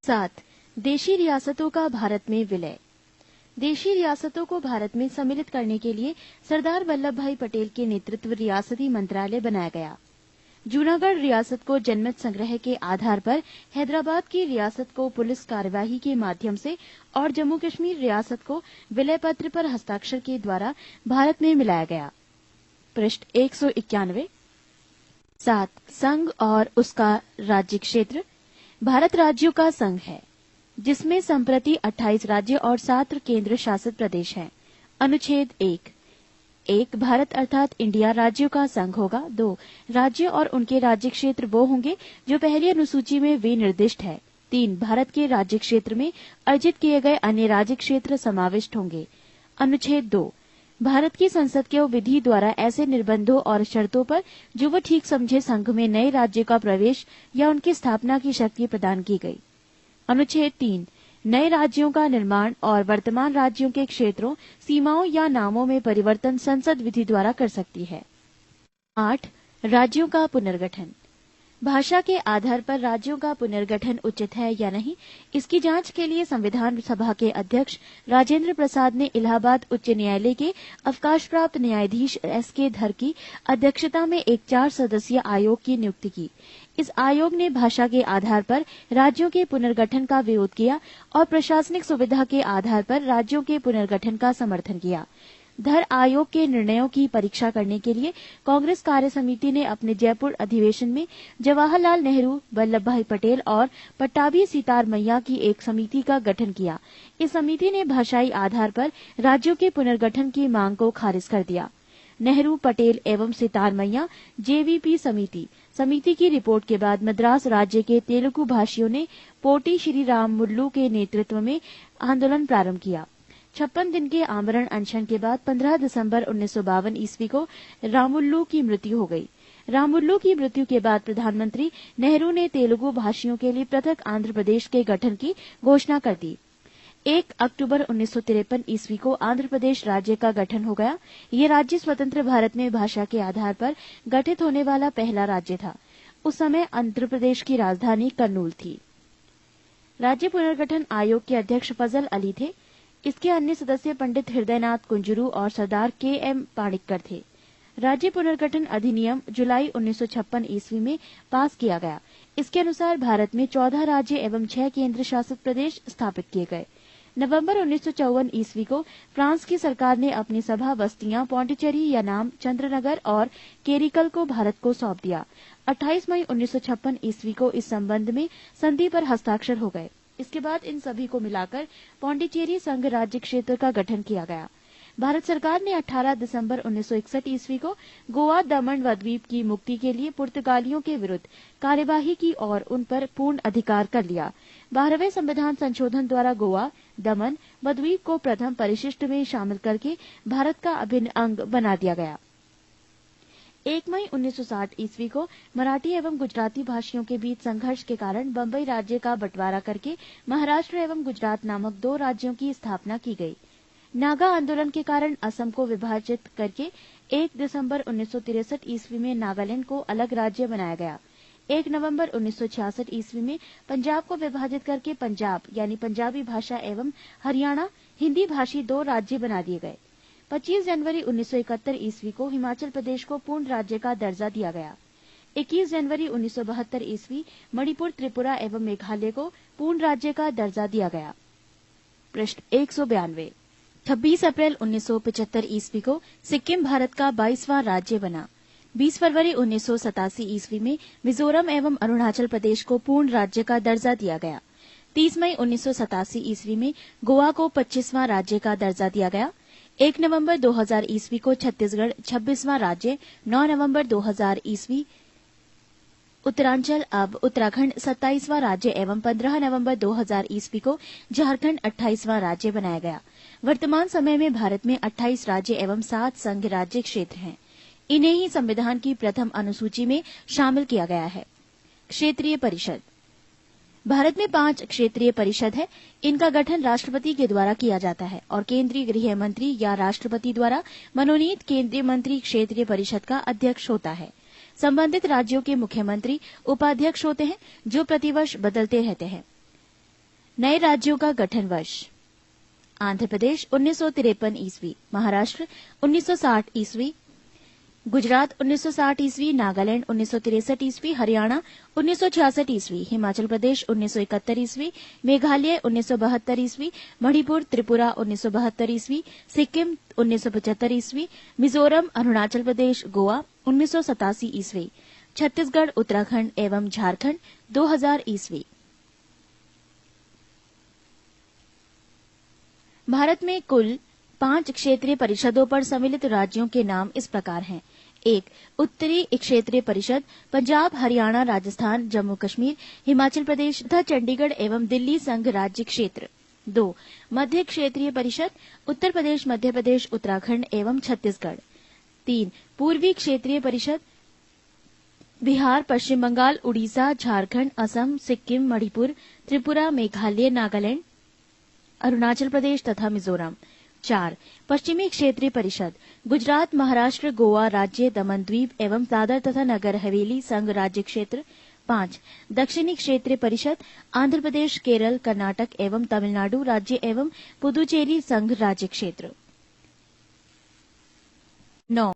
7. देशी रियासतों का भारत में विलय। देशी रियासतों को भारत में सम्मिलित करने के लिए सरदार वल्लभ भाई पटेल के नेतृत्व रियासती मंत्रालय बनाया गया। जूनागढ़ रियासत को जनमत संग्रह के आधार पर, हैदराबाद की रियासत को पुलिस कार्यवाही के माध्यम से और जम्मू कश्मीर रियासत को विलय पत्र पर हस्ताक्षर के द्वारा भारत में मिलाया गया। पृष्ठ 191। 7. संघ और उसका राज्य क्षेत्र। भारत राज्यों का संघ है, जिसमें संप्रति 28 राज्य और 7 केंद्र शासित प्रदेश हैं। अनुच्छेद 1। भारत अर्थात इंडिया राज्यों का संघ होगा। 2. राज्य और उनके राज्य क्षेत्र वो होंगे जो पहली अनुसूची में विनिर्दिष्ट है। 3. भारत के राज्य क्षेत्र में अर्जित किए गए अन्य राज्य क्षेत्र समाविष्ट होंगे। अनुच्छेद 2। भारत की संसद के विधि द्वारा ऐसे निर्बंधों और शर्तों पर जो वो ठीक समझे संघ में नए राज्य का प्रवेश या उनकी स्थापना की शक्ति प्रदान की गई। अनुच्छेद 3। नए राज्यों का निर्माण और वर्तमान राज्यों के क्षेत्रों, सीमाओं या नामों में परिवर्तन संसद विधि द्वारा कर सकती है। 8. राज्यों का पुनर्गठन। भाषा के आधार पर राज्यों का पुनर्गठन उचित है या नहीं, इसकी जांच के लिए संविधान सभा के अध्यक्ष राजेंद्र प्रसाद ने इलाहाबाद उच्च न्यायालय के अवकाश प्राप्त न्यायाधीश S.K. धर की अध्यक्षता में एक 4 सदस्यीय आयोग की नियुक्ति की। इस आयोग ने भाषा के आधार पर राज्यों के पुनर्गठन का विरोध किया और प्रशासनिक सुविधा के आधार पर राज्यों के पुनर्गठन का समर्थन किया। धर आयोग के निर्णयों की परीक्षा करने के लिए कांग्रेस कार्य समिति ने अपने जयपुर अधिवेशन में जवाहरलाल नेहरू, वल्लभ भाई पटेल और पट्टाभी सीतार मैया की एक समिति का गठन किया। इस समिति ने भाषाई आधार पर राज्यों के पुनर्गठन की मांग को खारिज कर दिया। नेहरू, पटेल एवं सीतार मैया JVP समिति की रिपोर्ट के बाद मद्रास राज्य के तेलुगु भाषियों ने पोटी श्री रामुल्लू के नेतृत्व में आंदोलन प्रारंभ किया। 56 दिन के आमरण अनशन के बाद 15 दिसंबर 1952 ईस्वी को रामुल्लू की मृत्यु हो गई। रामुल्लू की मृत्यु के बाद प्रधानमंत्री नेहरू ने तेलुगु भाषियों के लिए पृथक आंध्र प्रदेश के गठन की घोषणा कर दी। 1 अक्टूबर 1953 ईस्वी को आंध्र प्रदेश राज्य का गठन हो गया। ये राज्य स्वतंत्र भारत में भाषा के आधार पर गठित होने वाला पहला राज्य था। उस समय आंध्र प्रदेश की राजधानी कर्नूल थी। राज्य पुनर्गठन आयोग के अध्यक्ष फजल अली थे। इसके अन्य सदस्य पंडित हृदयनाथ कुंजरू और सरदार KM पाणिक्कर थे। राज्य पुनर्गठन अधिनियम जुलाई 1956 ईस्वी में पास किया गया। इसके अनुसार भारत में 14 राज्य एवं 6 केंद्र शासित प्रदेश स्थापित किए गए। नवंबर 1954 ईस्वी को फ्रांस की सरकार ने अपनी सभा बस्तियां पौंडीचेरी, यनाम, चंद्रनगर और केरिकल को भारत को सौंप दिया। 28 मई 1956 ईस्वी को इस संबंध में संधि पर हस्ताक्षर हो गए। इसके बाद इन सभी को मिलाकर पौंडीचेरी संघ राज्य क्षेत्र का गठन किया गया। भारत सरकार ने 18 दिसंबर 1961 ईस्वी को गोवा, दमन व द्वीप की मुक्ति के लिए पुर्तगालियों के विरुद्ध कार्यवाही की और उन पर पूर्ण अधिकार कर लिया। 12वें संविधान संशोधन द्वारा गोवा, दमन व द्वीप को प्रथम परिशिष्ट में शामिल करके भारत का अभिन्न अंग बना दिया गया। 1 मई 1960 ईस्वी को मराठी एवं गुजराती भाषियों के बीच संघर्ष के कारण बंबई राज्य का बंटवारा करके महाराष्ट्र एवं गुजरात नामक 2 राज्यों की स्थापना की गई। नागा आंदोलन के कारण असम को विभाजित करके 1 दिसंबर 1963 ईस्वी में नागालैंड को अलग राज्य बनाया गया। 1 नवंबर 1966 ईस्वी में पंजाब को विभाजित करके पंजाब यानी पंजाबी भाषा एवं हरियाणा हिंदी भाषी 2 राज्य बना दिए गए। 25 जनवरी 1971 ईस्वी को हिमाचल प्रदेश को पूर्ण राज्य का दर्जा दिया गया। 21 जनवरी 1972 ईस्वी मणिपुर, त्रिपुरा एवं मेघालय को पूर्ण राज्य का दर्जा दिया गया। पृष्ठ 192। 26 अप्रैल 1975 ईस्वी को सिक्किम भारत का 22वां राज्य बना। 20 फरवरी 1987 ईस्वी में मिजोरम एवं अरुणाचल प्रदेश को पूर्ण राज्य का दर्जा दिया गया। 30 मई 1987 ईस्वी में गोवा को 25वां राज्य का दर्जा दिया गया। 1 नवंबर 2000 ईस्वी को छत्तीसगढ़ 26वां राज्य, 9 नवंबर 2000 ईस्वी उत्तरांचल अब उत्तराखंड 27वां राज्य एवं 15 नवंबर 2000 ईस्वी को झारखंड 28वां राज्य बनाया गया। वर्तमान समय में भारत में 28 राज्य एवं 7 संघ राज्य क्षेत्र हैं। इन्हें ही संविधान की प्रथम अनुसूची में शामिल किया गया है। क्षेत्रीय परिषद। भारत में 5 क्षेत्रीय परिषद है। इनका गठन राष्ट्रपति के द्वारा किया जाता है और केंद्रीय गृह मंत्री या राष्ट्रपति द्वारा मनोनीत केंद्रीय मंत्री क्षेत्रीय परिषद का अध्यक्ष होता है। संबंधित राज्यों के मुख्यमंत्री उपाध्यक्ष होते हैं, जो प्रतिवर्ष बदलते रहते हैं। नए राज्यों का गठन वर्ष: आंध्र प्रदेश 1953 ईस्वी, महाराष्ट्र 1960 ईस्वी, गुजरात 1960 ईस्वी, नागालैंड 1963 ईस्वी, हरियाणा 1966 ईस्वी, हिमाचल प्रदेश 1971 ईस्वी, मेघालय 1972 ईस्वी, मणिपुर त्रिपुरा 1972 ईस्वी, सिक्किम 1975 ईस्वी, मिजोरम अरुणाचल प्रदेश गोवा 1987 ईस्वी, छत्तीसगढ़ उत्तराखंड एवं झारखंड 2000 ईस्वी। भारत में कुल 5 क्षेत्रीय परिषदों पर सम्मिलित राज्यों के नाम इस प्रकार हैं। 1. उत्तरी क्षेत्रीय परिषद पंजाब, हरियाणा, राजस्थान, जम्मू कश्मीर, हिमाचल प्रदेश तथा चंडीगढ़ एवं दिल्ली संघ राज्य क्षेत्र। 2. मध्य क्षेत्रीय परिषद उत्तर प्रदेश, मध्य प्रदेश, उत्तराखंड एवं छत्तीसगढ़। 3. पूर्वी क्षेत्रीय परिषद बिहार, पश्चिम बंगाल, उड़ीसा, झारखंड, असम, सिक्किम, मणिपुर, त्रिपुरा, मेघालय, नागालैंड, अरुणाचल प्रदेश तथा मिजोरम। 4. पश्चिमी क्षेत्रीय परिषद गुजरात, महाराष्ट्र, गोवा राज्य, दमन द्वीप एवं दादर तथा नगर हवेली संघ राज्य क्षेत्र। 5. दक्षिणी क्षेत्रीय परिषद आंध्र प्रदेश, केरल, कर्नाटक एवं तमिलनाडु राज्य एवं पुदुचेरी संघ राज्य क्षेत्र। 9.